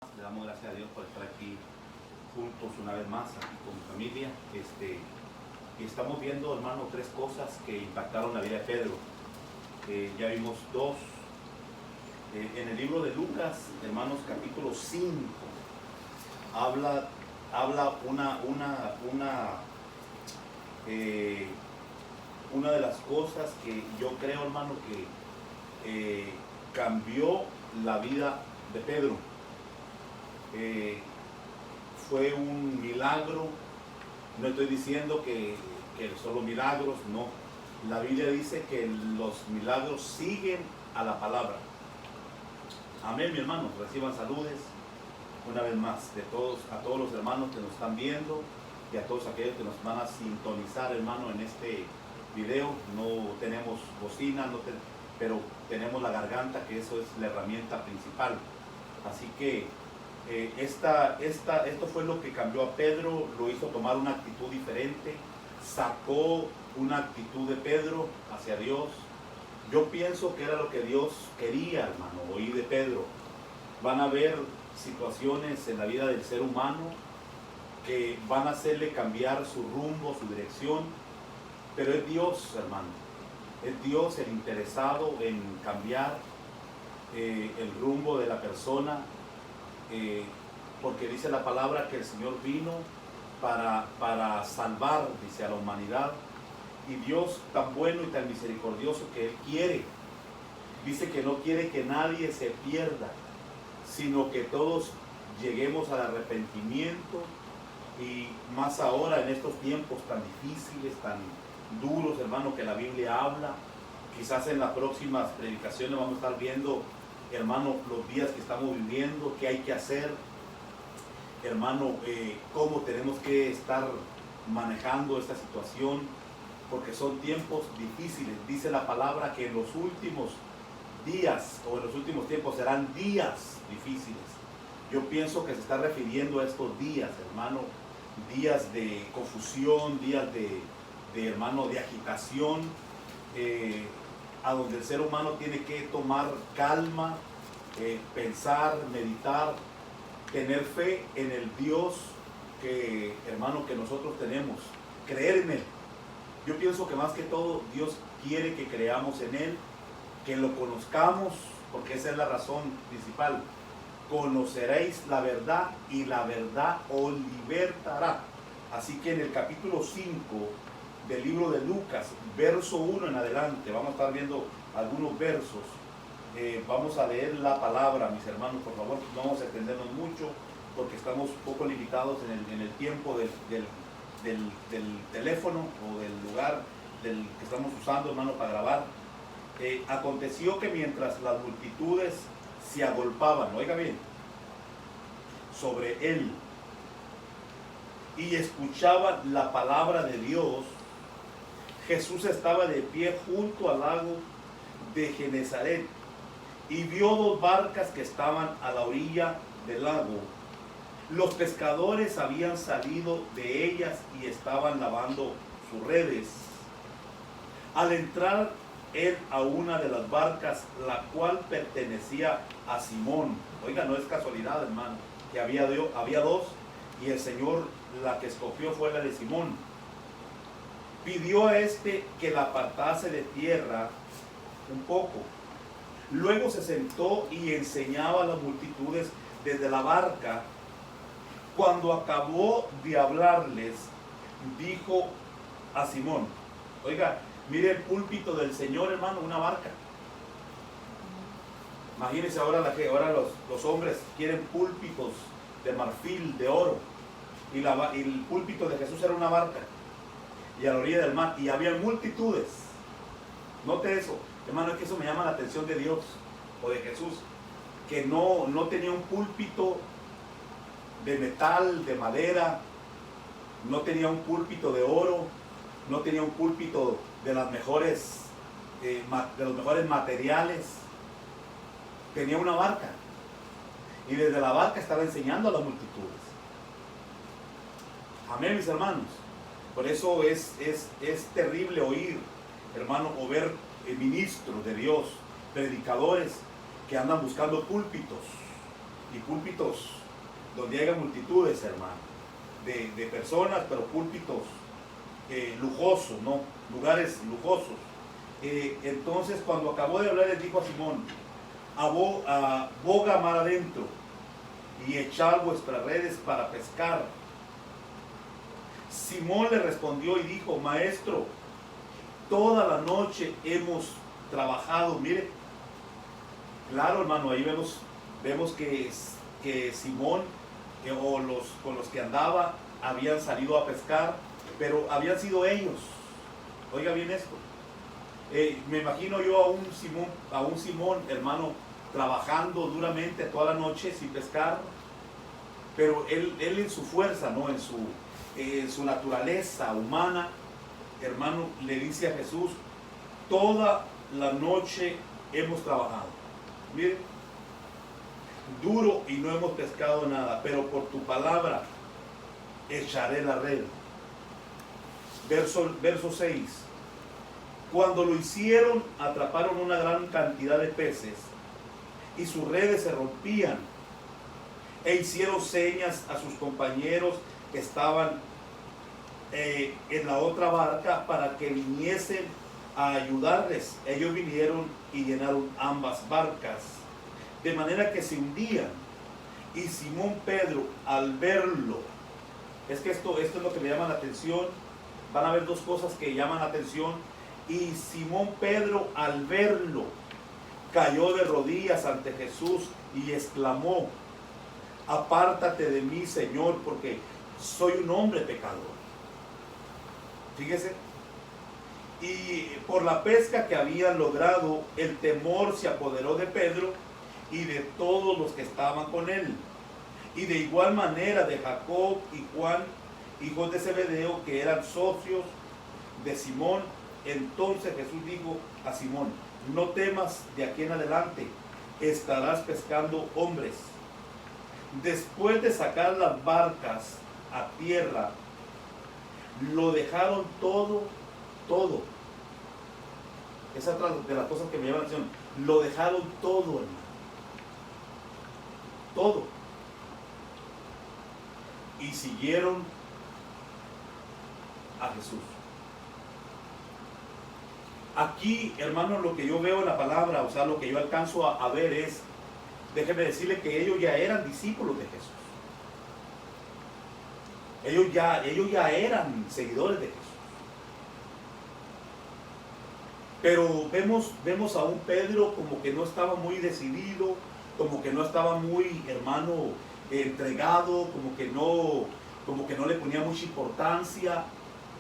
Le damos gracias a Dios por estar aquí juntos una vez más, aquí con mi familia. Y estamos viendo, hermano, tres cosas que impactaron la vida de Pedro. Ya vimos dos. En el libro de Lucas, hermanos, capítulo 5, habla una de las cosas que yo creo, hermano, que cambió la vida de Pedro. Fue un milagro. No estoy diciendo que son los milagros, no. La Biblia dice que los milagros siguen a la palabra. Amén, mi hermano. Reciban saludes una vez más de todos, a todos los hermanos que nos están viendo y a todos aquellos que nos van a sintonizar, hermano, en este video. No tenemos bocina, pero tenemos la garganta, que eso es la herramienta principal. Así que esto fue lo que cambió a Pedro, lo hizo tomar una actitud diferente, sacó una actitud de Pedro hacia Dios. Yo pienso que era lo que Dios quería, hermano, oír de Pedro. Van a haber situaciones en la vida del ser humano que van a hacerle cambiar su rumbo, su dirección, pero es Dios, hermano. Es Dios el interesado en cambiar el rumbo de la persona. Porque dice la palabra que el Señor vino para salvar, dice, a la humanidad. Y Dios, tan bueno y tan misericordioso, que Él quiere, dice que no quiere que nadie se pierda, sino que todos lleguemos al arrepentimiento. Y más ahora en estos tiempos tan difíciles, tan duros, hermano, que la Biblia habla. Quizás en las próximas predicaciones vamos a estar viendo, hermano, los días que estamos viviendo, qué hay que hacer, hermano, cómo tenemos que estar manejando esta situación, porque son tiempos difíciles. Dice la palabra que en los últimos días o en los últimos tiempos serán días difíciles. Yo pienso que se está refiriendo a estos días, hermano, días de confusión, días de hermano, de agitación, a donde el ser humano tiene que tomar calma, pensar, meditar, tener fe en el Dios que, hermano, que nosotros tenemos, creer en Él. Yo pienso que más que todo Dios quiere que creamos en Él, que lo conozcamos, porque esa es la razón principal. Conoceréis la verdad y la verdad os libertará. Así que en el capítulo 5 del libro de Lucas, verso 1 en adelante, vamos a estar viendo algunos versos. Vamos a leer la palabra, mis hermanos, por favor. No vamos a extendernos mucho porque estamos un poco limitados en el tiempo del teléfono o del lugar que estamos usando, hermano, para grabar. Aconteció que mientras las multitudes se agolpaban, oiga bien, sobre él y escuchaban la palabra de Dios, Jesús estaba de pie junto al lago de Genezaret y vio dos barcas que estaban a la orilla del lago. Los pescadores habían salido de ellas y estaban lavando sus redes. Al entrar él a una de las barcas, la cual pertenecía a Simón, oiga, no es casualidad, hermano, que había dos, y el Señor la que escogió fue la de Simón. Pidió a este que la apartase de tierra un poco. Luego se sentó y enseñaba a las multitudes desde la barca. Cuando acabó de hablarles, dijo a Simón, oiga, mire el púlpito del Señor, hermano, una barca. Imagínense ahora los hombres quieren púlpitos de marfil, de oro. Y el púlpito de Jesús era una barca. Y a la orilla del mar. Y había multitudes. Note eso. Hermano, es que eso me llama la atención de Dios o de Jesús. Que no tenía un púlpito de metal, de madera. No tenía un púlpito de oro. No tenía un púlpito de los mejores materiales. Tenía una barca. Y desde la barca estaba enseñando a las multitudes. Amén, mis hermanos. Por eso es terrible oír, hermano, o ver ministros de Dios, predicadores que andan buscando púlpitos, y púlpitos donde haya multitudes, hermano, de personas, pero púlpitos lujosos, ¿no? Lugares lujosos. Entonces, cuando acabó de hablar, les dijo a Simón: boga mar adentro y echad vuestras redes para pescar. Simón le respondió y dijo: Maestro, toda la noche hemos trabajado. Mire, claro, hermano, ahí vemos que Simón con los que andaba habían salido a pescar, pero habían sido ellos. Oiga bien esto. Me imagino yo a un Simón, hermano, trabajando duramente toda la noche sin pescar, pero él en su fuerza, ¿no? En su naturaleza humana, hermano, le dice a Jesús: toda la noche hemos trabajado, miren, duro, y no hemos pescado nada, pero por tu palabra echaré la red. Verso 6. Cuando lo hicieron, atraparon una gran cantidad de peces y sus redes se rompían, e hicieron señas a sus compañeros que estaban en la otra barca para que viniesen a ayudarles. Ellos vinieron y llenaron ambas barcas, de manera que se hundían. Y Simón Pedro, al verlo, es que esto es lo que me llama la atención. Van a haber dos cosas que llaman la atención. Y Simón Pedro, al verlo, cayó de rodillas ante Jesús y exclamó: apártate de mí, Señor, porque soy un hombre pecador. Fíjese. Y por la pesca que habían logrado, el temor se apoderó de Pedro y de todos los que estaban con él. Y de igual manera de Jacob y Juan, hijos de Zebedeo, que eran socios de Simón. Entonces Jesús dijo a Simón: no temas, de aquí en adelante estarás pescando hombres. Después de sacar las barcas a tierra, lo dejaron todo. Esa es otra de las cosas que me llama la atención. Lo dejaron todo, hermano. Todo. Y siguieron a Jesús. Aquí, hermano, lo que yo veo en la palabra, o sea, lo que yo alcanzo a ver es, déjeme decirle que ellos ya eran discípulos de Jesús. Ellos ya eran seguidores de Jesús. Pero vemos a un Pedro como que no estaba muy decidido, como que no estaba muy, hermano, entregado, como que no le ponía mucha importancia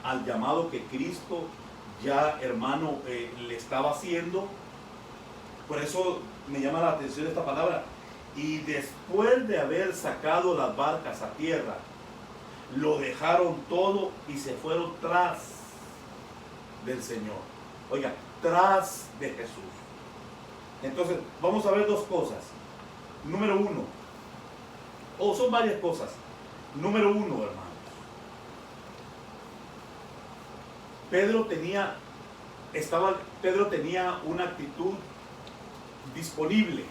al llamado que Cristo ya, hermano, le estaba haciendo. Por eso me llama la atención esta palabra. Y después de haber sacado las barcas a tierra, lo dejaron todo y se fueron tras del Señor. Oiga, tras de Jesús. Entonces, vamos a ver dos cosas. Número uno, son varias cosas. Número uno, hermanos, Pedro tenía una actitud disponible,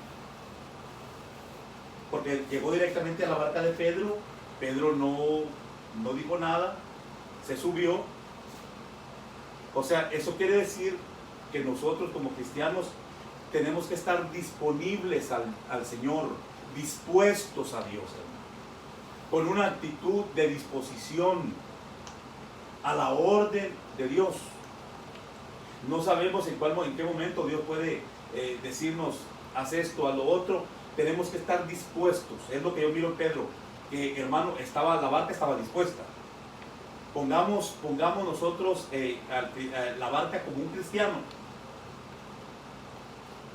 porque llegó directamente a la barca de Pedro. Pedro no dijo nada, se subió. O sea, eso quiere decir que nosotros como cristianos tenemos que estar disponibles al Señor, dispuestos a Dios, hermano, con una actitud de disposición a la orden de Dios. No sabemos en qué momento Dios puede decirnos: haz esto, haz lo otro. Tenemos que estar dispuestos. Es lo que yo miro en Pedro, que, hermano, la barca estaba dispuesta. Pongamos nosotros la barca como un cristiano.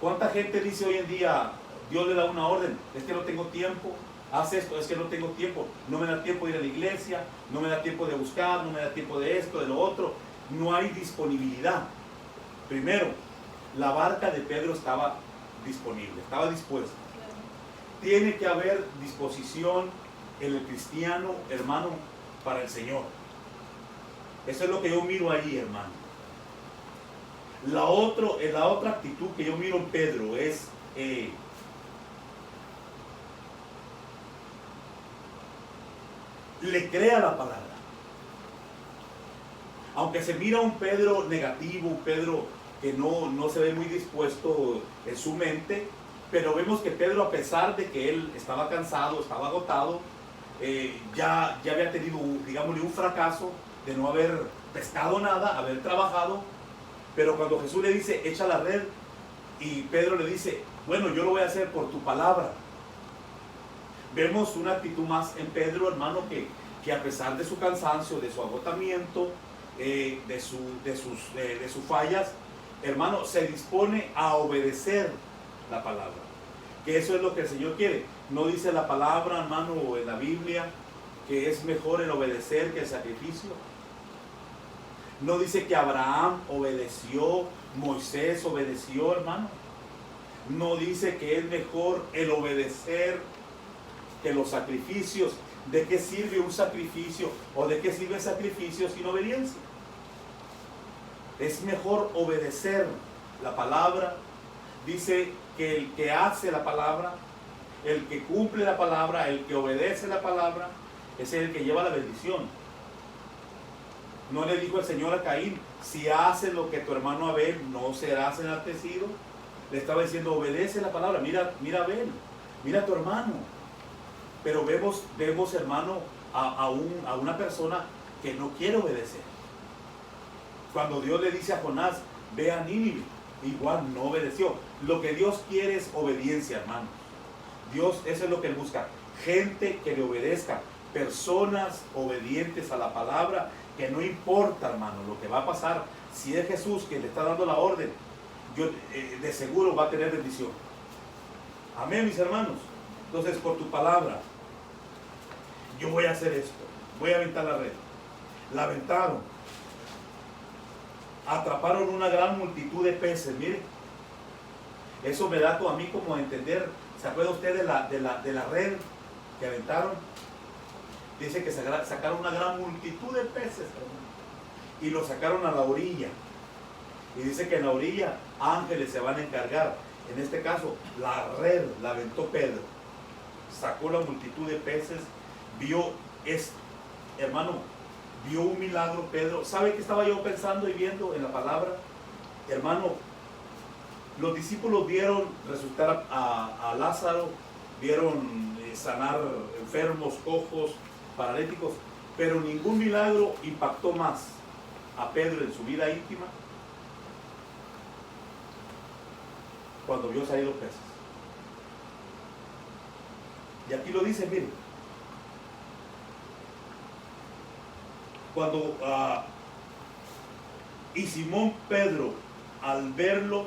¿Cuánta gente dice hoy en día, Dios le da una orden: es que no tengo tiempo, haz esto, es que no tengo tiempo, no me da tiempo de ir a la iglesia, no me da tiempo de buscar, no me da tiempo de esto, de lo otro? No hay disponibilidad. Primero, la barca de Pedro estaba disponible, estaba dispuesta. Tiene que haber disposición en el cristiano, hermano, para el Señor. Eso es lo que yo miro ahí, hermano. La otra actitud que yo miro en Pedro es le crea la palabra. Aunque se mira un Pedro negativo, un Pedro que no se ve muy dispuesto en su mente, pero vemos que Pedro, a pesar de que él estaba cansado, estaba agotado, ya había tenido, digámosle, un fracaso de no haber pescado nada, haber trabajado, pero cuando Jesús le dice, echa la red, y Pedro le dice, bueno, yo lo voy a hacer por tu palabra. Vemos una actitud más en Pedro, hermano, que a pesar de su cansancio, de su agotamiento, de sus fallas, hermano, se dispone a obedecer la palabra. Que eso es lo que el Señor quiere. No dice la palabra, hermano, en la Biblia, que es mejor el obedecer que el sacrificio. No dice que Abraham obedeció, Moisés obedeció, hermano. No dice que es mejor el obedecer que los sacrificios. ¿De qué sirve un sacrificio o de qué sirve el sacrificio sin obediencia? Es mejor obedecer la palabra. Dice que el que hace la palabra, el que cumple la palabra, el que obedece la palabra, es el que lleva la bendición. No le dijo el Señor a Caín, si haces lo que tu hermano Abel, no serás enaltecido. Le estaba diciendo, obedece la palabra. Mira a Abel, mira a tu hermano. Pero vemos hermano, a una persona que no quiere obedecer. Cuando Dios le dice a Jonás, ve a Nínive, igual no obedeció. Lo que Dios quiere es obediencia, hermano. Dios, eso es lo que Él busca. Gente que le obedezca. Personas obedientes a la palabra, que no importa, hermano, lo que va a pasar. Si es Jesús quien le está dando la orden, de seguro va a tener bendición. Amén, mis hermanos. Entonces, por tu palabra, yo voy a hacer esto. Voy a aventar la red. La aventaron. Atraparon una gran multitud de peces. Mire, eso me da a mí como a entender. ¿Se acuerda usted de la red que aventaron? Dice que sacaron una gran multitud de peces, hermano, y lo sacaron a la orilla. Y dice que en la orilla ángeles se van a encargar. En este caso, la red la aventó Pedro. Sacó la multitud de peces. Vio esto, hermano, vio un milagro Pedro. ¿Sabe qué estaba yo pensando y viendo en la palabra? Hermano, los discípulos vieron resucitar a Lázaro, vieron sanar enfermos, cojos, paralíticos, pero ningún milagro impactó más a Pedro en su vida íntima cuando vio salir los peces. Y aquí lo dice, mire, cuando y Simón Pedro, al verlo,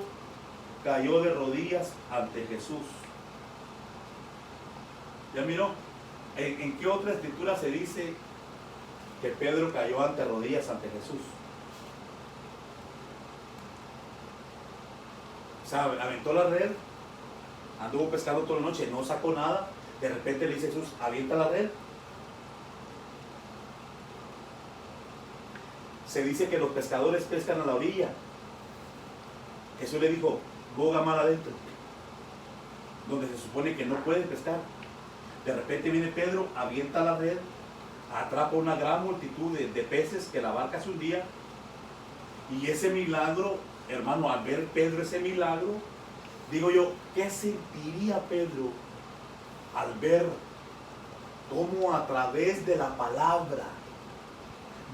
cayó de rodillas ante Jesús. ¿Ya miró? ¿En qué otra escritura se dice que Pedro cayó ante rodillas ante Jesús? O sea, aventó la red, anduvo pescando toda la noche, no sacó nada. De repente le dice Jesús, avienta la red. Se dice que los pescadores pescan a la orilla. Jesús le dijo, boga mar adentro, donde se supone que no pueden pescar. De repente viene Pedro, avienta la red, atrapa una gran multitud de peces que la barca se hundía. Y ese milagro, hermano, al ver Pedro ese milagro, digo yo, ¿qué sentiría Pedro al ver cómo a través de la palabra,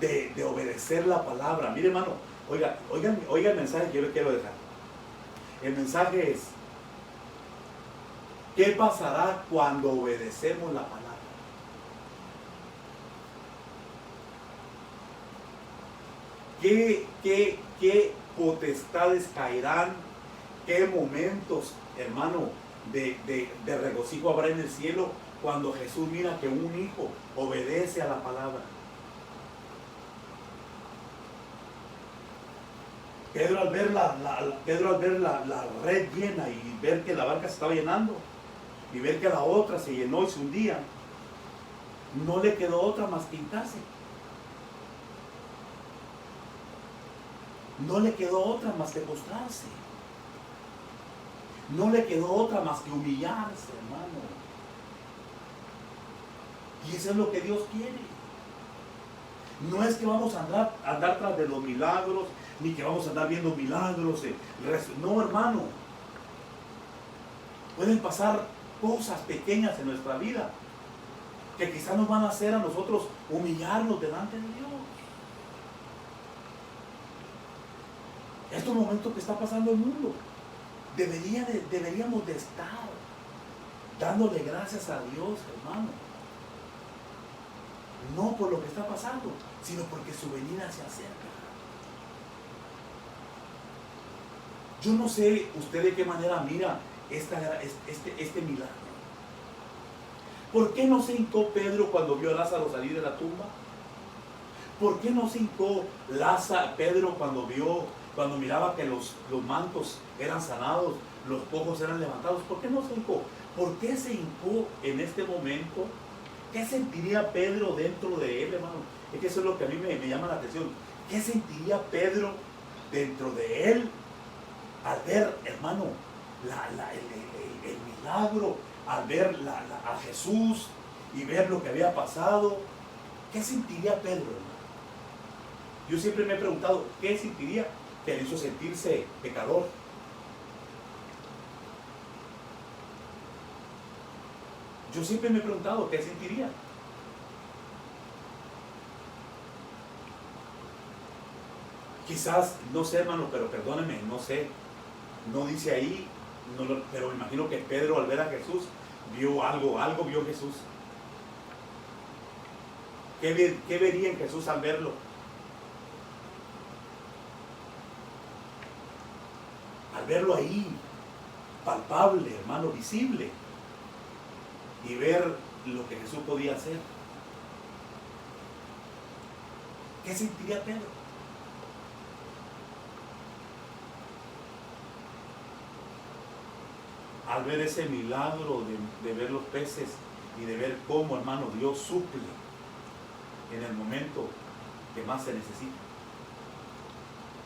de obedecer la palabra? Mire, hermano, oiga el mensaje que yo le quiero dejar. El mensaje es, ¿qué pasará cuando obedecemos la palabra? ¿Qué potestades caerán? ¿Qué momentos, hermano, de regocijo habrá en el cielo cuando Jesús mira que un hijo obedece a la palabra? Pedro al ver la red llena y ver que la barca se estaba llenando y ver que la otra se llenó y se hundía, no le quedó otra más que hincarse. No le quedó otra más que postrarse. No le quedó otra más que humillarse, hermano. Y eso es lo que Dios quiere. No es que vamos a andar tras de los milagros, ni que vamos a andar viendo milagros. No, hermano. Pueden pasar cosas pequeñas en nuestra vida que quizás nos van a hacer a nosotros humillarnos delante de Dios. Estos momentos que está pasando el mundo, deberíamos de estar dándole gracias a Dios, hermano. No por lo que está pasando, sino porque su venida se acerca. Yo no sé usted de qué manera mira este milagro. ¿Por qué no se hincó Pedro cuando vio a Lázaro salir de la tumba? ¿Por qué no se hincó Pedro cuando miraba que los mantos eran sanados, los cojos eran levantados? ¿Por qué no se hincó? ¿Por qué se hincó en este momento? ¿Qué sentiría Pedro dentro de él, hermano? Es que eso es lo que a mí me llama la atención. ¿Qué sentiría Pedro dentro de él al ver, hermano, el milagro, al ver a Jesús y ver lo que había pasado? ¿Qué sentiría Pedro, hermano? Yo siempre me he preguntado, ¿qué sentiría que le hizo sentirse pecador? Yo siempre me he preguntado, ¿qué sentiría? Quizás, no sé, hermano, pero perdóneme, no sé. No dice ahí, pero me imagino que Pedro al ver a Jesús vio algo vio Jesús. ¿Qué vería en Jesús al verlo? Al verlo ahí, palpable, hermano, visible, y ver lo que Jesús podía hacer. ¿Qué sentiría Pedro? Al ver ese milagro de ver los peces y de ver cómo, hermano, Dios suple en el momento que más se necesita.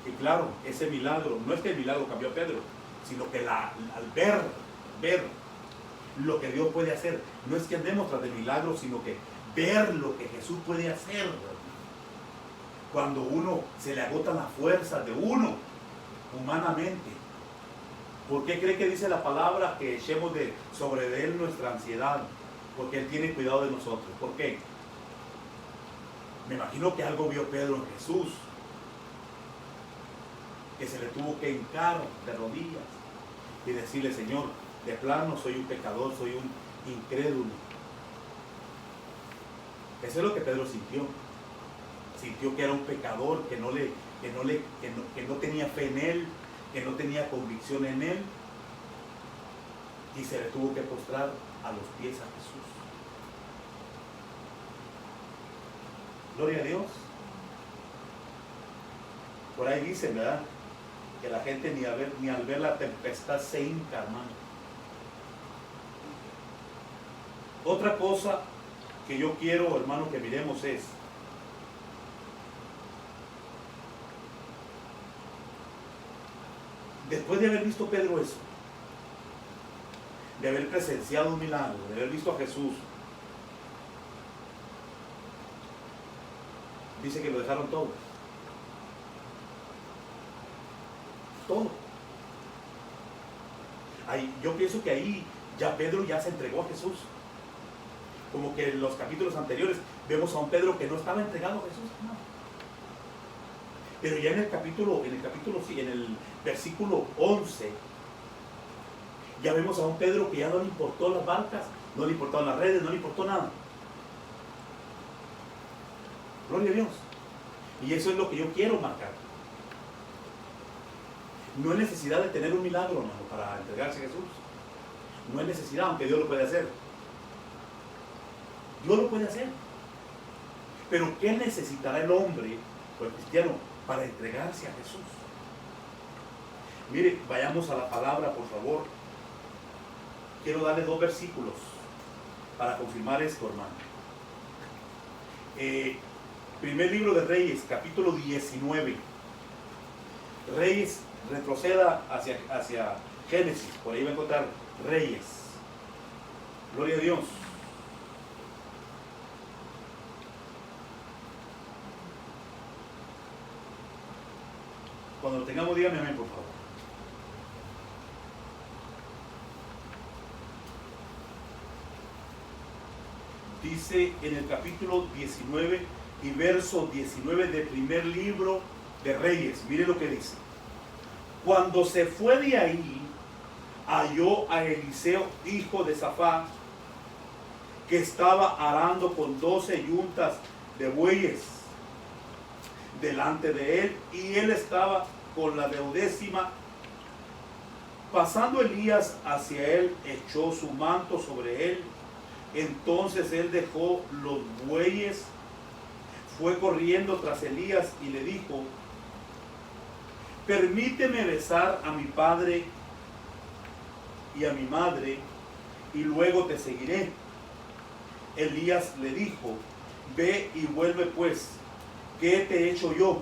Y claro, ese milagro, no es que el milagro cambió a Pedro, sino que al ver lo que Dios puede hacer, no es que andemos tras de milagros, sino que ver lo que Jesús puede hacer. Cuando uno se le agotan las fuerzas de uno, humanamente. ¿Por qué cree que dice la palabra que echemos sobre de Él nuestra ansiedad? Porque Él tiene cuidado de nosotros. ¿Por qué? Me imagino que algo vio Pedro en Jesús, que se le tuvo que hincar de rodillas y decirle: Señor, de plano soy un pecador, soy un incrédulo. Eso es lo que Pedro sintió. Sintió que era un pecador, que no tenía fe en Él, que no tenía convicción en Él, y se le tuvo que postrar a los pies a Jesús. Gloria a Dios. Por ahí dicen, ¿verdad?, que la gente ni al ver la tempestad se hinca, hermano. Otra cosa que yo quiero, hermano, que miremos es: después de haber visto Pedro eso, de haber presenciado un milagro, de haber visto a Jesús, dice que lo dejaron todo. Todo. Yo pienso que ahí ya Pedro ya se entregó a Jesús. Como que en los capítulos anteriores vemos a un Pedro que no estaba entregado a Jesús, hermano. Pero ya en el versículo 11, ya vemos a un Pedro que ya no le importó las barcas, no le importaban las redes, no le importó nada. Gloria a Dios. Y eso es lo que yo quiero marcar. No hay necesidad de tener un milagro, hermano, para entregarse a Jesús. No hay necesidad, aunque Dios lo puede hacer. Dios lo puede hacer. Pero ¿qué necesitará el hombre o el cristiano para entregarse a Jesús? Mire, vayamos a la palabra, por favor. Quiero darle 2 versículos para confirmar esto, hermano. Primer libro de Reyes, capítulo 19. Reyes, retroceda hacia Génesis, por ahí va a encontrar Reyes. Gloria a Dios. Cuando lo tengamos, dígame amén, por favor. Dice en el capítulo 19 y verso 19 del primer libro de Reyes. Mire lo que dice. Cuando se fue de ahí, halló a Eliseo, hijo de Safat, que estaba arando con 12 yuntas de bueyes delante de él, y él estaba con la 12ª. Pasando Elías hacia él, echó su manto sobre él. Entonces él dejó los bueyes, fue corriendo tras Elías y le dijo: permíteme besar a mi padre y a mi madre, y luego te seguiré. Elías le dijo: ve y vuelve pues, ¿qué te he hecho yo?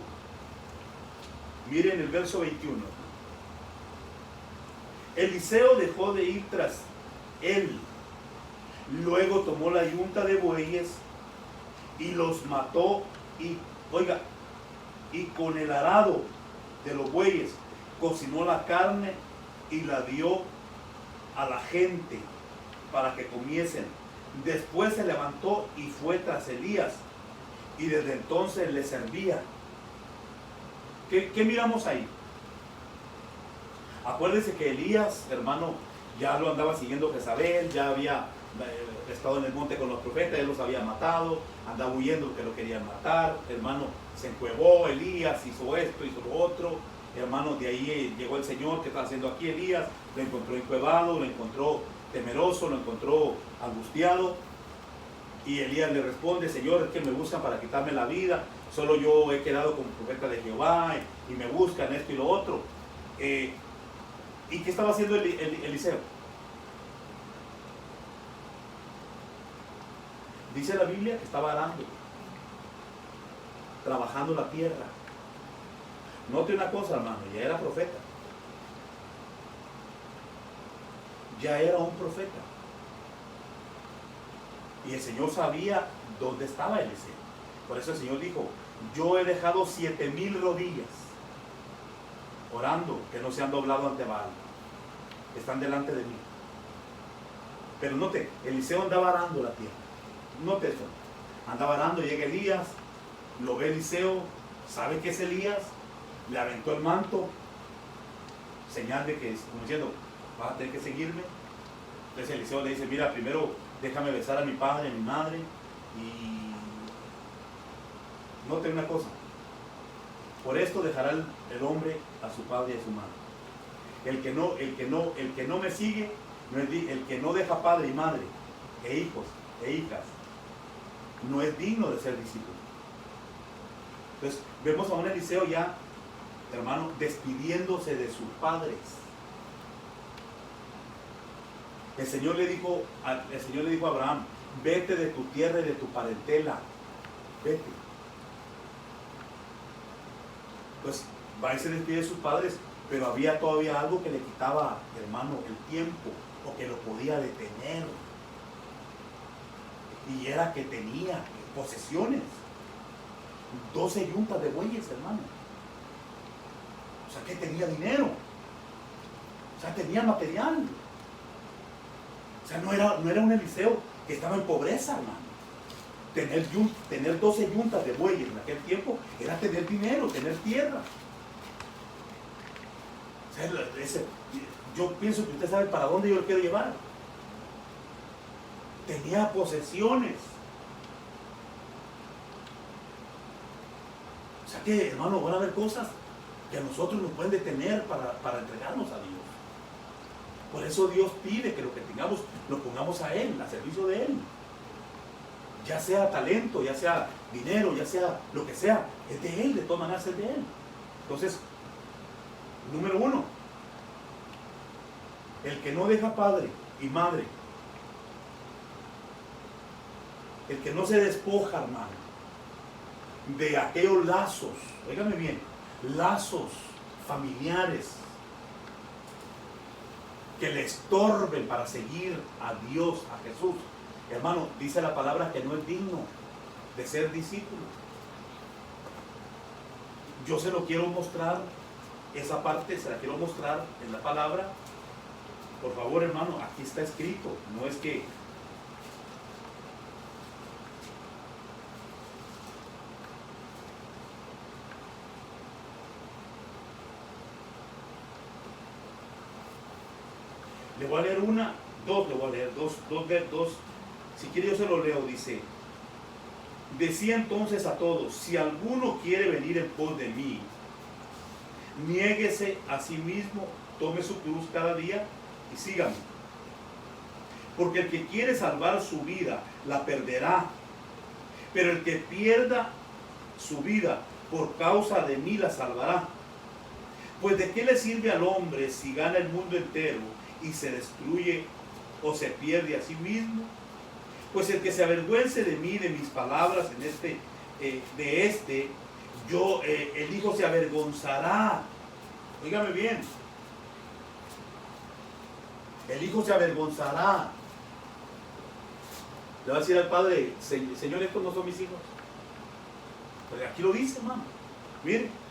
Miren el verso 21. Eliseo dejó de ir tras él. Luego tomó la yunta de bueyes y los mató, y con el arado de los bueyes cocinó la carne y la dio a la gente para que comiesen. Después se levantó y fue tras Elías, y desde entonces le servía. ¿Qué miramos ahí? Acuérdense que Elías, hermano, ya lo andaba siguiendo Jezabel, ya había estado en el monte con los profetas, él los había matado, andaba huyendo porque lo querían matar, hermano, se encuevó Elías, hizo esto, hizo lo otro, hermano, de ahí llegó el Señor. ¿Qué está haciendo aquí Elías? Lo encontró encuevado, lo encontró temeroso, lo encontró angustiado, y Elías le responde: Señor, es que me buscan para quitarme la vida, solo yo he quedado como profeta de Jehová, y me buscan esto y lo otro. ¿Y qué estaba haciendo Eliseo? Dice la Biblia que estaba arando, trabajando la tierra. Note una cosa, hermano, ya era profeta. Ya era un profeta. Y el Señor sabía dónde estaba Eliseo. Por eso el Señor dijo: yo he dejado 7,000 rodillas orando, que no se han doblado ante Baal. Están delante de mí. Pero note, Eliseo andaba arando la tierra. Note eso. Andaba arando, llega Elías, lo ve Eliseo, sabe que es Elías, le aventó el manto, señal de que, como diciendo, vas a tener que seguirme. Entonces Eliseo le dice: mira, primero déjame besar a mi padre, a mi madre. Y note una cosa: por esto dejará el hombre a su padre y a su madre. El que no me sigue, el que no deja padre y madre, e hijos, e hijas, no es digno de ser discípulo. Entonces vemos a un Eliseo ya, hermano, despidiéndose de sus padres. El Señor le dijo a Abraham: vete de tu tierra y de tu parentela, vete. Pues va y se despide de sus padres, pero había todavía algo que le quitaba, hermano, el tiempo, o que lo podía detener. Y era que tenía posesiones. 12 yuntas de bueyes, hermano. O sea, que tenía dinero. O sea, tenía material. O sea, no era un Eliseo que estaba en pobreza, hermano. Tener 12 yuntas de bueyes en aquel tiempo era tener dinero, tener tierra. O sea, yo pienso que usted sabe para dónde yo lo quiero llevar. Tenía posesiones. O sea que, hermano, van a haber cosas que a nosotros nos pueden detener para entregarnos a Dios. Por eso Dios pide que lo que tengamos lo pongamos a Él, a servicio de Él. Ya sea talento, ya sea dinero, ya sea lo que sea, es de Él, de todas maneras es de Él. Entonces, número 1, el que no deja padre y madre, el que no se despoja, hermano, de aquellos lazos, óigame bien, lazos familiares que le estorben para seguir a Dios, a Jesús. Hermano, dice la palabra que no es digno de ser discípulo. Yo se lo quiero mostrar esa parte se la quiero mostrar en la palabra. Por favor, hermano, aquí está escrito. No es que... Le voy a leer le voy a leer dos. Si quiere yo se lo leo, dice: decía entonces a todos, si alguno quiere venir en pos de mí, niéguese a sí mismo, tome su cruz cada día y sígame. Porque el que quiere salvar su vida, la perderá. Pero el que pierda su vida por causa de mí, la salvará. Pues ¿de qué le sirve al hombre si gana el mundo entero y se destruye o se pierde a sí mismo? Pues el que se avergüence de mí, de mis palabras el Hijo se avergonzará. Óigame bien. El Hijo se avergonzará. Le va a decir al Padre: Señor, estos no son mis hijos. Pues aquí lo dice, hermano. Miren.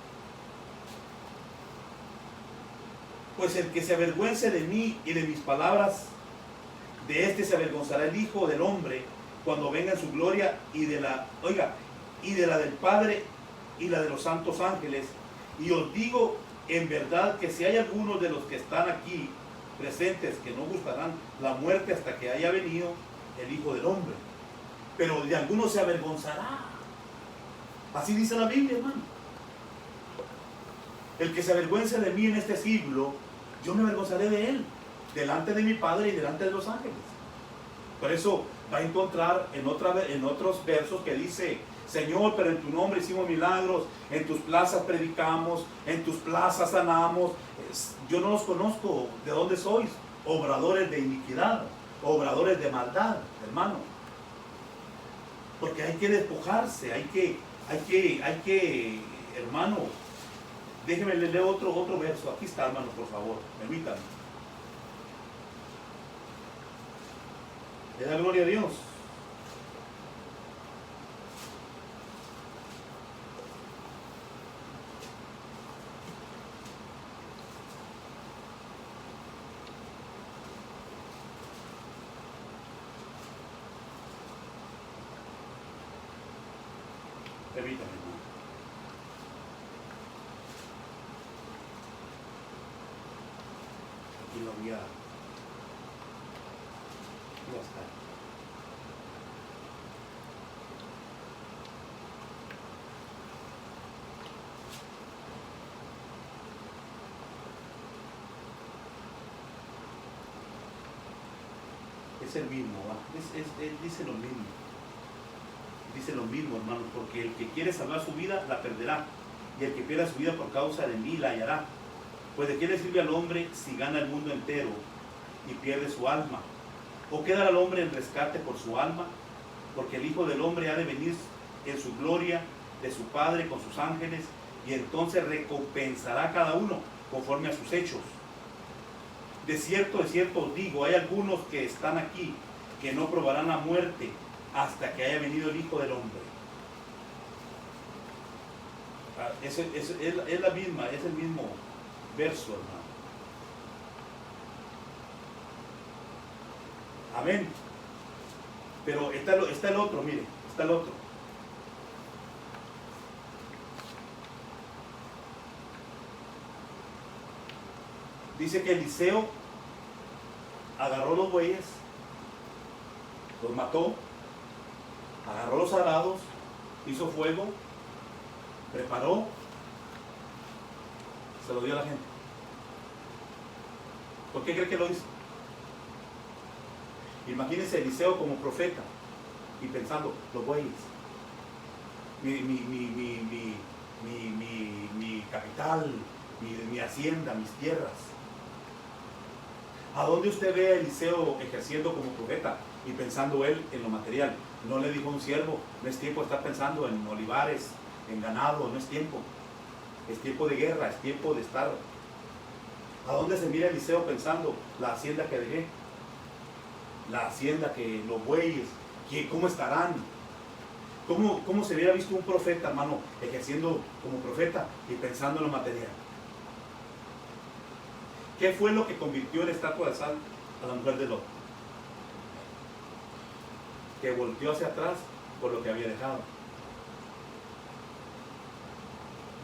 Pues el que se avergüence de mí y de mis palabras, de este se avergonzará el Hijo del Hombre cuando venga en su gloria y de la del Padre y la de los santos ángeles. Y os digo en verdad que si hay algunos de los que están aquí presentes que no gustarán la muerte hasta que haya venido el Hijo del Hombre, pero de algunos se avergonzará. Así dice la Biblia, hermano. El que se avergüence de mí en este siglo, yo me avergonzaré de él delante de mi Padre y delante de los ángeles. Por eso va a encontrar en otros versos que dice: Señor, pero en tu nombre hicimos milagros, en tus plazas predicamos, en tus plazas sanamos. Yo no los conozco. ¿De dónde sois? Obradores de iniquidad, obradores de maldad, hermano. Porque hay que despojarse, hay que, hermano. Déjeme leer otro verso. Aquí está, hermano, por favor, permítanme. Le da gloria a Dios. Permítame, hermano. Aquí lo voy a estar. Es el mismo, dice lo mismo. Dice lo mismo, hermano, porque el que quiere salvar su vida la perderá, y el que pierda su vida por causa de mí la hallará. Pues ¿de qué le sirve al hombre si gana el mundo entero y pierde su alma? ¿O queda al hombre en rescate por su alma? Porque el Hijo del Hombre ha de venir en su gloria de su Padre con sus ángeles, y entonces recompensará a cada uno conforme a sus hechos. De cierto os digo, hay algunos que están aquí que no probarán la muerte hasta que haya venido el Hijo del Hombre. Es la misma, es el mismo verso, hermano. Amén. Pero está el otro, mire, está el otro. Dice que Eliseo agarró los bueyes, los mató, agarró los arados, hizo fuego, preparó, se lo dio a la gente. ¿Por qué cree que lo hizo? Imagínense Eliseo como profeta y pensando: los bueyes, mi capital, mi hacienda, mis tierras. ¿A dónde usted ve a Eliseo ejerciendo como profeta y pensando él en lo material? No le dijo a un siervo: no es tiempo de estar pensando en olivares, en ganado, no es tiempo. Es tiempo de guerra, es tiempo de estar. ¿A dónde se mira Eliseo pensando? La hacienda que dejé, la hacienda que los bueyes, ¿cómo estarán? ¿Cómo se hubiera visto un profeta, hermano, ejerciendo como profeta y pensando en lo material? ¿Qué fue lo que convirtió en estatua de sal a la mujer de Lot? Que volteó hacia atrás por lo que había dejado.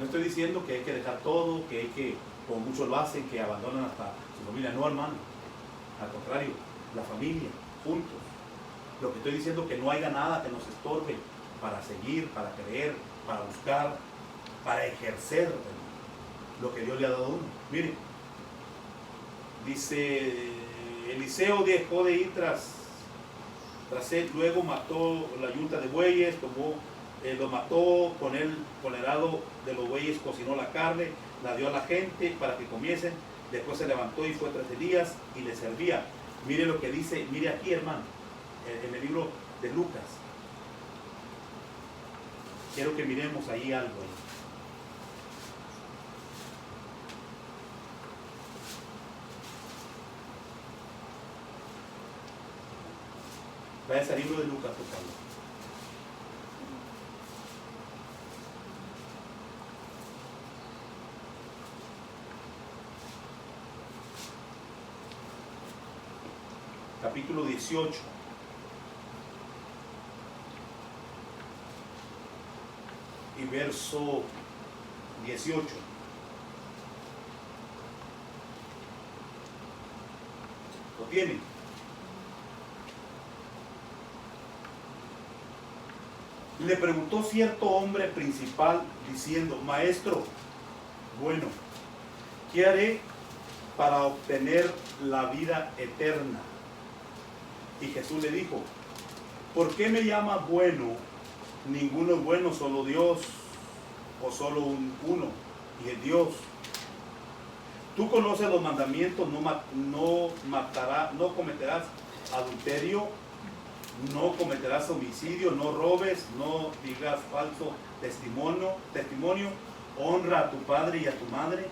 No estoy diciendo que hay que dejar todo, que hay que, como muchos lo hacen, que abandonan hasta su familia. No, hermano. Al contrario, la familia, juntos. Lo que estoy diciendo es que no haya nada que nos estorbe para seguir, para creer, para buscar, para ejercer lo que Dios le ha dado a uno. Miren, dice, Eliseo dejó de ir tras él, luego mató la yunta de bueyes, lo mató con el arado de los bueyes, cocinó la carne, la dio a la gente para que comiesen, después se levantó y fue tras Elías y le servía. Mire lo que dice, mire aquí, hermano, en el libro de Lucas. Quiero que miremos ahí algo. Vaya al libro de Lucas, por favor. Capítulo 18. Y verso 18. ¿Lo tienen? Le preguntó cierto hombre principal diciendo: Maestro, bueno, ¿qué haré para obtener la vida eterna? Y Jesús le dijo: ¿por qué me llamas bueno? Ninguno es bueno, solo Dios, o solo uno, y es Dios. Tú conoces los mandamientos: no matarás, no cometerás adulterio, no cometerás homicidio, no robes, no digas falso testimonio, honra a tu padre y a tu madre.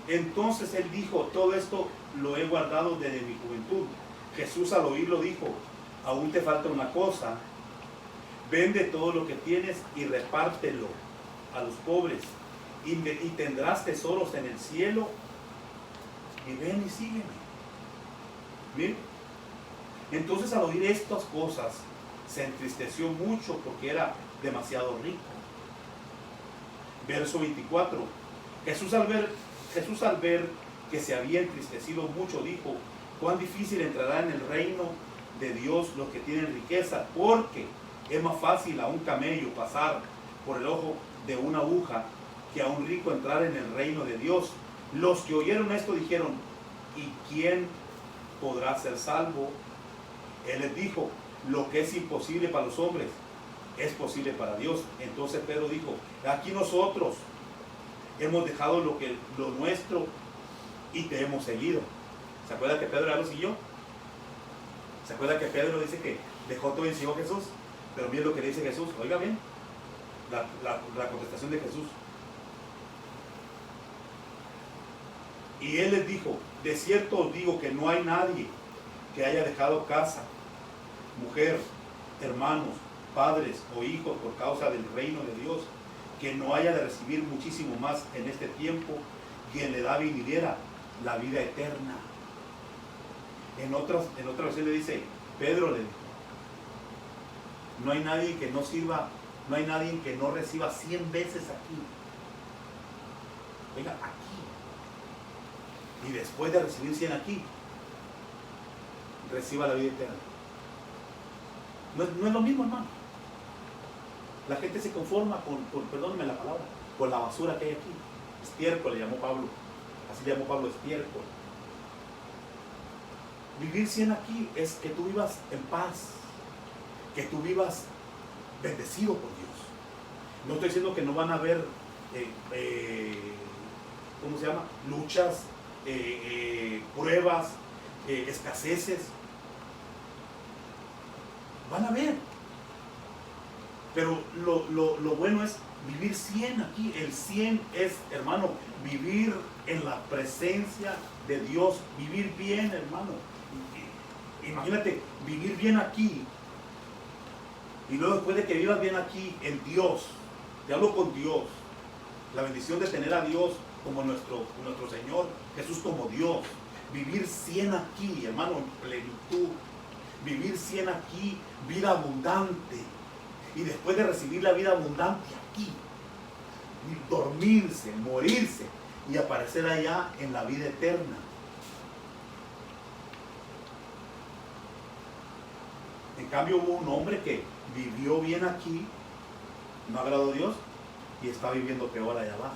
Entonces él dijo: todo esto lo he guardado desde mi juventud. Jesús al oírlo dijo: aún te falta una cosa, vende todo lo que tienes y repártelo a los pobres, y tendrás tesoros en el cielo, y ven y sígueme. ¿Bien? Entonces al oír estas cosas se entristeció mucho porque era demasiado rico. Verso 24. Jesús al ver que se había entristecido mucho, dijo: cuán difícil entrará en el reino de Dios los que tienen riqueza, porque es más fácil a un camello pasar por el ojo de una aguja que a un rico entrar en el reino de Dios. Los que oyeron esto dijeron: ¿y quién podrá ser salvo? Él les dijo: lo que es imposible para los hombres es posible para Dios. Entonces Pedro dijo: aquí nosotros hemos dejado lo nuestro y te hemos seguido. ¿Se acuerda que Pedro ya lo siguió? ¿Se acuerda que Pedro dice que dejó todo y siguió a Jesús? Pero miren lo que le dice Jesús. Oiga bien la contestación de Jesús. Y él les dijo: de cierto os digo que no hay nadie que haya dejado casa, mujer, hermanos, padres o hijos por causa del reino de Dios, que no haya de recibir muchísimo más en este tiempo, y en la edad venidera la vida eterna. En otra versión le dice, Pedro le dijo: no hay nadie que no sirva, no hay nadie que no reciba 100 veces aquí. Venga, aquí. Y después de recibir 100 aquí, reciba la vida eterna. No es lo mismo, hermano. La gente se conforma perdónenme la palabra, con la basura que hay aquí. Estiércol le llamó Pablo. Así le llamó Pablo, estiércol. Vivir 100 aquí es que tú vivas en paz, que tú vivas bendecido por Dios. No estoy diciendo que no van a haber ¿cómo se llama? Luchas, pruebas, escaseces. Van a haber. Pero lo bueno es vivir 100 aquí. El 100 es, hermano, vivir en la presencia de Dios. Vivir bien, hermano. Imagínate, vivir bien aquí. Y luego después de que vivas bien aquí, en Dios. Te hablo con Dios. La bendición de tener a Dios como nuestro Señor, Jesús como Dios. Vivir 100 aquí, hermano, en plenitud. Vivir 100 aquí, vida abundante. Y después de recibir la vida abundante aquí, dormirse, morirse y aparecer allá en la vida eterna. En cambio hubo un hombre que vivió bien aquí, no agradó a Dios y está viviendo peor allá abajo.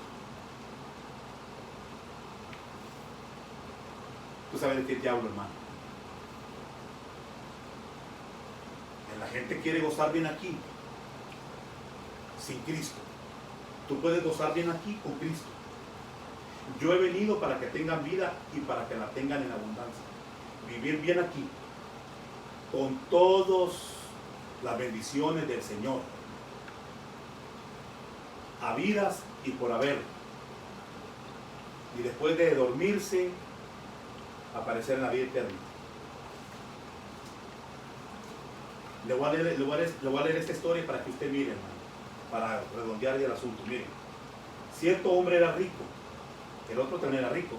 Tú sabes de qué te hablo, hermano. La gente quiere gozar bien aquí, sin Cristo. Tú puedes gozar bien aquí con Cristo. Yo he venido para que tengan vida y para que la tengan en abundancia. Vivir bien aquí, con todas las bendiciones del Señor, habidas y por haber. Y después de dormirse, aparecer en la vida eterna. Le voy a leer esta historia para que usted mire, hermano, para redondear el asunto. Mire, cierto hombre era rico, el otro también era rico.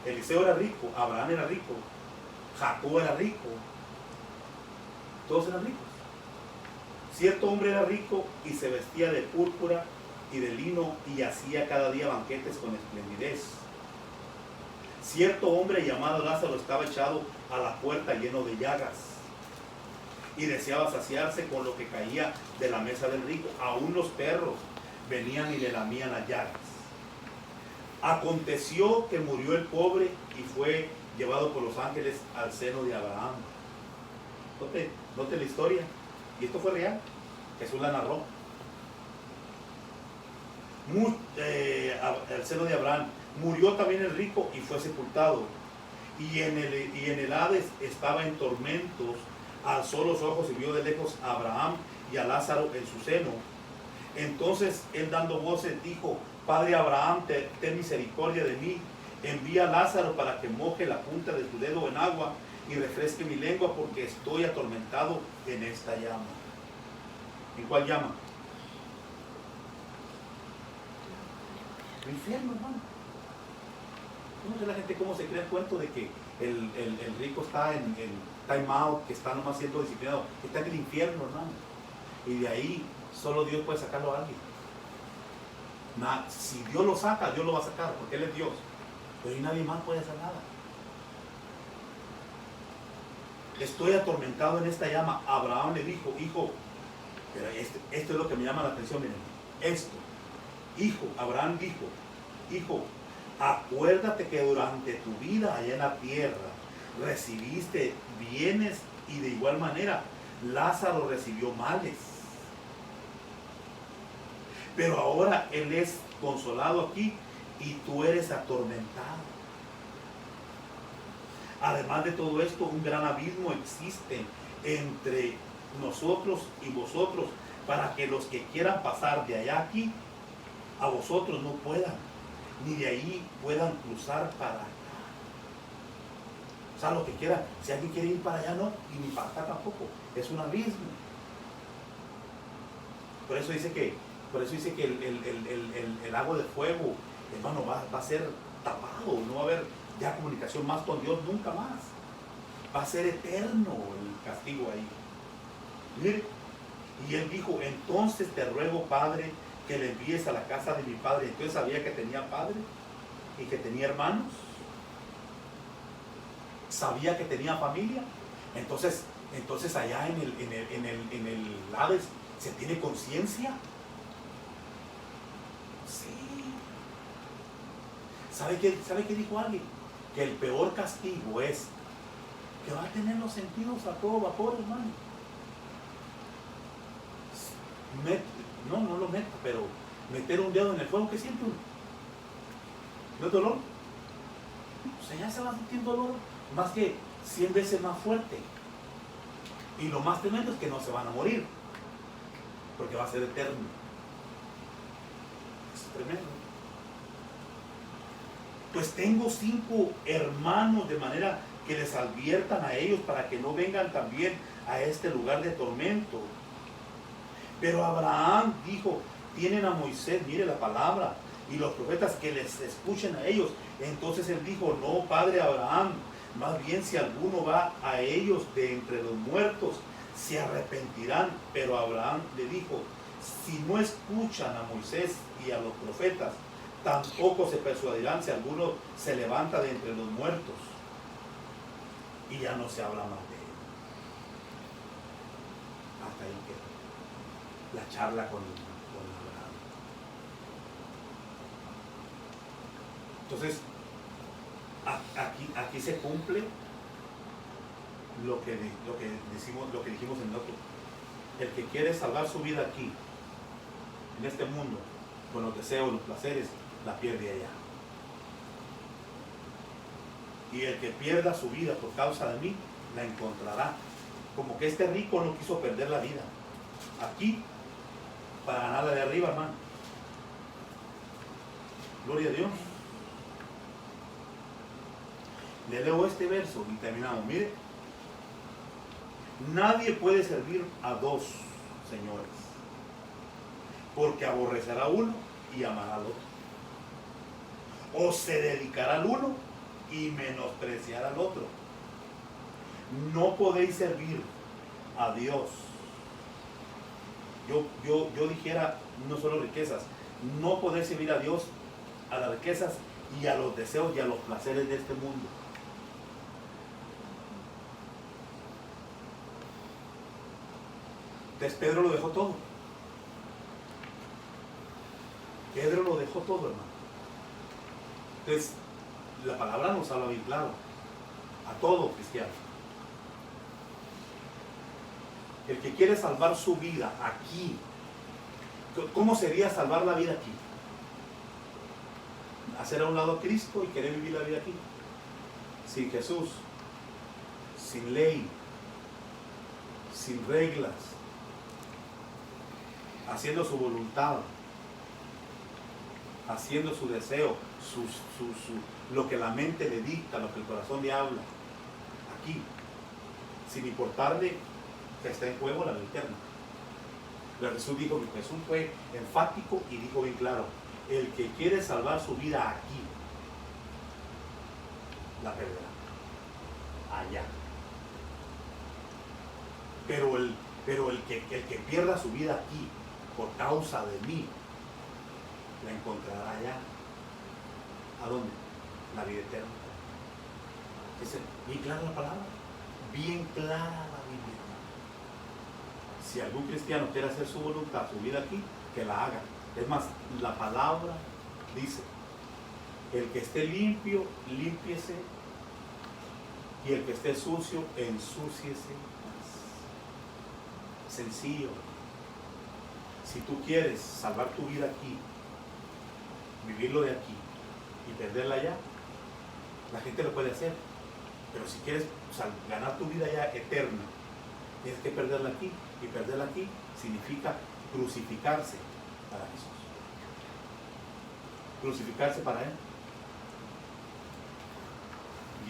Eliseo era rico, Abraham era rico, Jacob era rico, todos eran ricos. Cierto hombre era rico y se vestía de púrpura y de lino y hacía cada día banquetes con esplendidez. Cierto hombre llamado Lázaro estaba echado a la puerta lleno de llagas y deseaba saciarse con lo que caía de la mesa del rico. Aún los perros venían y le lamían las llagas. Aconteció que murió el pobre y fue llevado por los ángeles al seno de Abraham. Note la historia. Y esto fue real. Jesús la narró. Al seno de Abraham. Murió también el rico y fue sepultado. Y en el Hades estaba en tormentos. Alzó los ojos y vio de lejos a Abraham y a Lázaro en su seno. Entonces él, dando voces, dijo: Padre Abraham, ten misericordia de mí. Envía a Lázaro para que moje la punta de tu dedo en agua y refresque mi lengua, porque estoy atormentado en esta llama. ¿En cuál llama? El infierno, hermano. No sé la gente cómo se crea el cuento de que el rico está en time out, que está nomás siendo disciplinado. Está en el infierno, hermano. Y de ahí solo Dios puede sacarlo a alguien. Si Dios lo saca, Dios lo va a sacar, porque Él es Dios. Pero ahí nadie más puede hacer nada. Estoy atormentado en esta llama. Abraham le dijo: hijo, pero esto es lo que me llama la atención, miren. Abraham dijo: hijo, acuérdate que durante tu vida allá en la tierra recibiste bienes y de igual manera Lázaro recibió males. Pero ahora él es consolado aquí y tú eres atormentado. Además de todo esto, un gran abismo existe entre nosotros y vosotros, para que los que quieran pasar de allá aquí a vosotros no puedan, ni de ahí puedan cruzar para acá. O sea, lo que quieran. Si alguien quiere ir para allá, no, y ni para acá tampoco. Es un abismo. Por eso dice que el lago de fuego, hermano, va a ser tapado. No va a haber ya comunicación más con Dios nunca más. Va a ser eterno el castigo ahí. Mire, y él dijo: entonces te ruego, Padre, que le envíes a la casa de mi padre. Entonces sabía que tenía padre y que tenía hermanos. Sabía que tenía familia. Entonces allá en el Hades se tiene conciencia. Sí. ¿Sabe qué dijo alguien? Que el peor castigo es que va a tener los sentidos a todo vapor, hermano. No lo meta, pero meter un dedo en el fuego, ¿qué siente uno? ¿No es dolor? O sea, ya se va sintiendo dolor más que 100 veces más fuerte. Y lo más tremendo es que no se van a morir, porque va a ser eterno. Es tremendo. Pues tengo 5 hermanos, de manera que les adviertan a ellos para que no vengan también a este lugar de tormento. Pero Abraham dijo: tienen a Moisés, mire la palabra, y los profetas que les escuchen a ellos. Entonces él dijo, no, padre Abraham, más bien si alguno va a ellos de entre los muertos, se arrepentirán. Pero Abraham le dijo, si no escuchan a Moisés y a los profetas, tampoco se persuadirán si alguno se levanta de entre los muertos. Y ya no se habla más de él. Hasta ahí quedó la charla con Abraham. Entonces, aquí se cumple lo que dijimos en el otro. El que quiere salvar su vida aquí, en este mundo, con los deseos, los placeres, la pierde allá. Y el que pierda su vida por causa de mí, la encontrará. Como que este rico no quiso perder la vida aquí para ganar la de arriba, hermano. Gloria a Dios. Le leo este verso y terminamos. Mire, nadie puede servir a dos señores, porque aborrecerá a uno y amará al otro, o se dedicará al uno y menospreciará al otro. No podéis servir a Dios. Yo dijera, no solo riquezas, no podéis servir a Dios, a las riquezas y a los deseos y a los placeres de este mundo. Entonces Pedro lo dejó todo. Pedro lo dejó todo, hermano. Entonces, la palabra nos habla bien claro a todo cristiano. El que quiere salvar su vida aquí, ¿cómo sería salvar la vida aquí? Hacer a un lado a Cristo y querer vivir la vida aquí. Sin Jesús, sin ley, sin reglas, haciendo su voluntad, haciendo su deseo, lo que la mente le dicta, lo que el corazón le habla, aquí, sin importarle que está en juego la vida eterna. Pero Jesús fue enfático y dijo bien claro, el que quiere salvar su vida aquí, la perderá allá. Pero el que pierda su vida aquí por causa de mí, la encontrará allá. ¿A dónde? La vida eterna. ¿Es bien clara la palabra? Bien clara la Biblia. Si algún cristiano quiere hacer su voluntad, su vida aquí, que la haga. Es más, la palabra dice, el que esté limpio, límpiese, y el que esté sucio, ensúciese más. Sencillo. Si tú quieres salvar tu vida aquí, vivirlo de aquí y perderla allá, la gente lo puede hacer. Pero si quieres ganar tu vida ya eterna, tienes que perderla aquí. Y perderla aquí significa crucificarse para Jesús. Crucificarse para Él.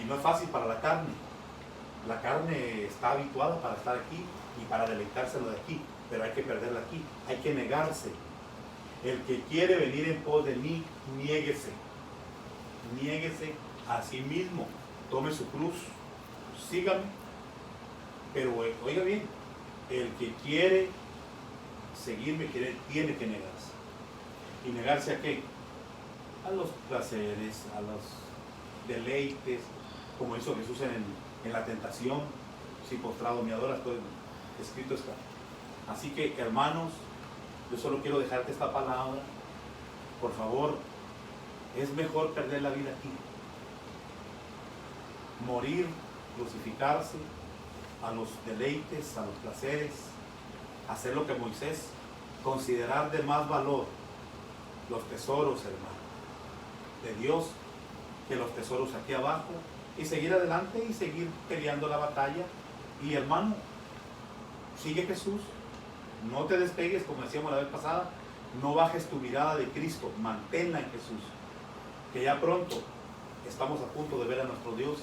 Y no es fácil para la carne. La carne está habituada para estar aquí y para deleitárselo de aquí. Pero hay que perderla aquí. Hay que negarse. El que quiere venir en pos de mí, niéguese. Niéguese a sí mismo. Tome su cruz. Sígame. Pero oiga bien, el que quiere seguirme tiene que negarse. ¿Y negarse a qué? A los placeres, a los deleites, como hizo Jesús en la tentación. Si postrado me adoras, todo escrito está. Así que, hermanos, yo solo quiero dejarte esta palabra. Por favor, es mejor perder la vida aquí. Morir, crucificarse a los deleites, a los placeres, hacer lo que Moisés, considerar de más valor los tesoros, hermano, de Dios, que los tesoros aquí abajo, y seguir adelante y seguir peleando la batalla. Y hermano, sigue Jesús, no te despegues, como decíamos la vez pasada, no bajes tu mirada de Cristo, manténla en Jesús, que ya pronto estamos a punto de ver a nuestro Dios.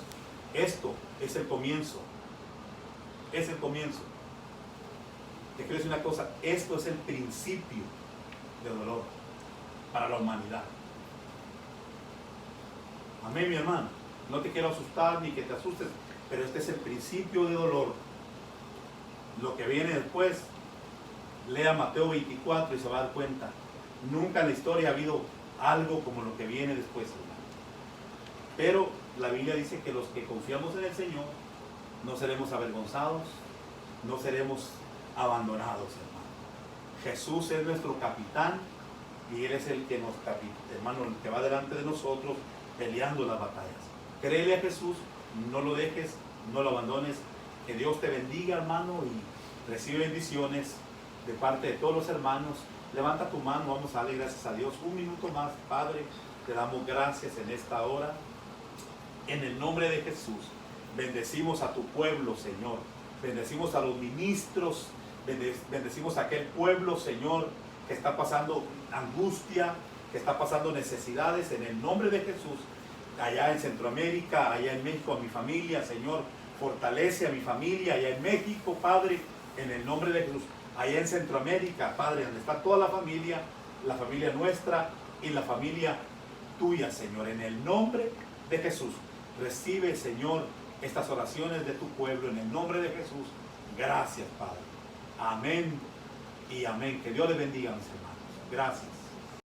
Esto es el comienzo. Es el comienzo. Te quiero decir una cosa, esto es el principio de dolor para la humanidad. Amén, mi hermano. No te quiero asustar ni que te asustes, pero este es el principio de dolor. Lo que viene después, lea Mateo 24 y se va a dar cuenta. Nunca en la historia ha habido algo como lo que viene después, hermano. Pero la Biblia dice que los que confiamos en el Señor no seremos avergonzados, no seremos abandonados, hermano. Jesús es nuestro capitán y Él es el que nos hermano, el que va delante de nosotros peleando las batallas. Créele a Jesús, no lo dejes, no lo abandones. Que Dios te bendiga, hermano, y recibe bendiciones de parte de todos los hermanos. Levanta tu mano, vamos a darle gracias a Dios. Un minuto más, Padre, te damos gracias en esta hora. En el nombre de Jesús, bendecimos a tu pueblo, Señor. Bendecimos a los ministros, bendecimos a aquel pueblo, Señor, que está pasando angustia, que está pasando necesidades. En el nombre de Jesús, allá en Centroamérica, allá en México, a mi familia, Señor, fortalece a mi familia, allá en México, Padre, en el nombre de Jesús. Allá en Centroamérica, Padre, donde está toda la familia nuestra y la familia tuya, Señor, en el nombre de Jesús. Recibe, Señor, estas oraciones de tu pueblo en el nombre de Jesús. Gracias, Padre. Amén y amén. Que Dios les bendiga, mis hermanos. Gracias.